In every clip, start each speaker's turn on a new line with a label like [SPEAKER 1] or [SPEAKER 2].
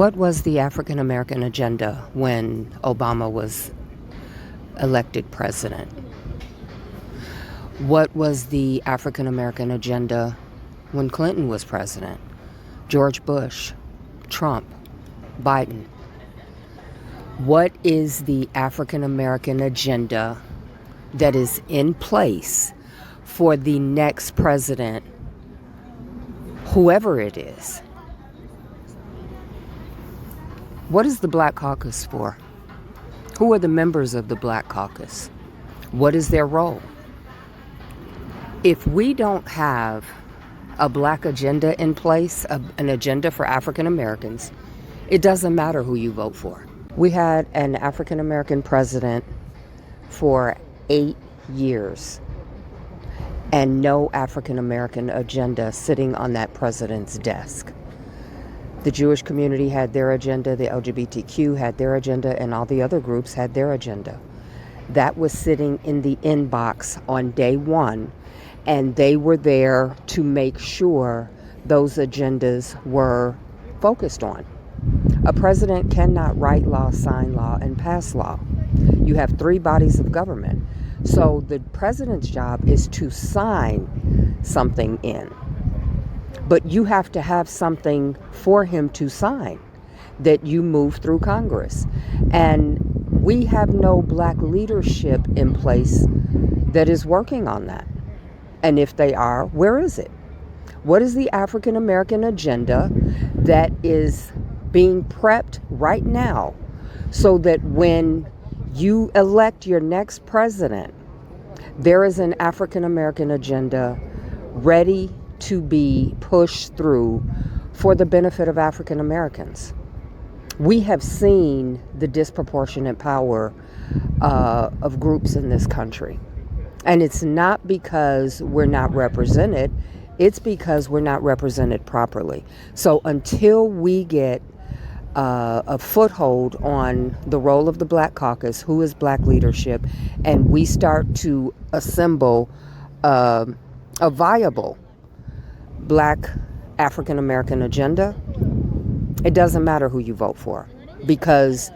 [SPEAKER 1] What was the African American agenda when Obama was elected president? What was the African American agenda when Clinton was president? George Bush, Trump, Biden. What is the African American agenda that is in place for the next president, whoever it is? What is the Black Caucus for? Who are the members of the Black Caucus? What is their role? If we don't have a black agenda in place, an agenda for African Americans, it doesn't matter who you vote for. We had an African American president for 8 years and no African American agenda sitting on that president's desk. The Jewish community had their agenda, the LGBTQ had their agenda, and all the other groups had their agenda. That was sitting in the inbox on day one, and they were there to make sure those agendas were focused on. A president cannot write law, sign law, and pass law. You have 3 bodies of government. So the president's job is to sign something in. But you have to have something for him to sign that you move through Congress. And we have no black leadership in place that is working on that. And if they are, where is it? What is the African American agenda that is being prepped right now so that when you elect your next president, there is an African American agenda ready to be pushed through for the benefit of African Americans? We have seen the disproportionate power of groups in this country. And it's not because we're not represented, it's because we're not represented properly. So until we get a foothold on the role of the Black Caucus, who is black leadership, and we start to assemble a viable black African American agenda, it doesn't matter who you vote for, because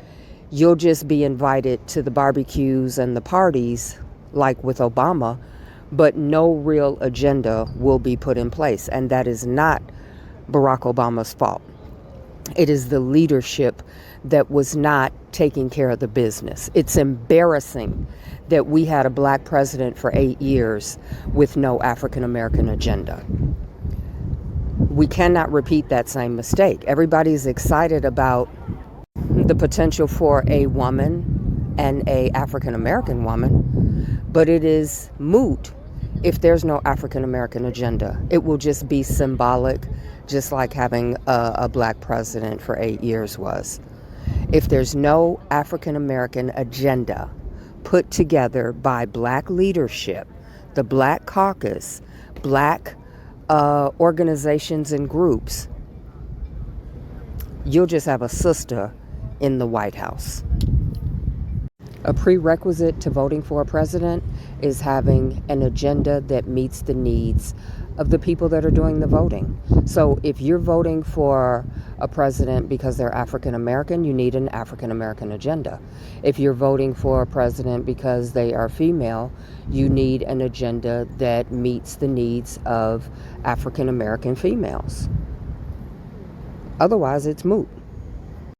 [SPEAKER 1] you'll just be invited to the barbecues and the parties like with Obama, but no real agenda will be put in place. And that is not Barack Obama's fault. It is the leadership that was not taking care of the business. It's embarrassing that we had a black president for 8 years with no African American agenda. We cannot repeat that same mistake. Everybody's excited about the potential for a woman and a African American woman, but it is moot if there's no African American agenda. It will just be symbolic, just like having a black president for 8 years was. If there's no African American agenda put together by black leadership, the Black Caucus, black organizations and groups, you'll just have a sister in the White House. A prerequisite to voting for a president is having an agenda that meets the needs of the people that are doing the voting. So if you're voting for a president because they're African American, you need an African American agenda. If you're voting for a president because they are female, you need an agenda that meets the needs of African American females. Otherwise, it's moot.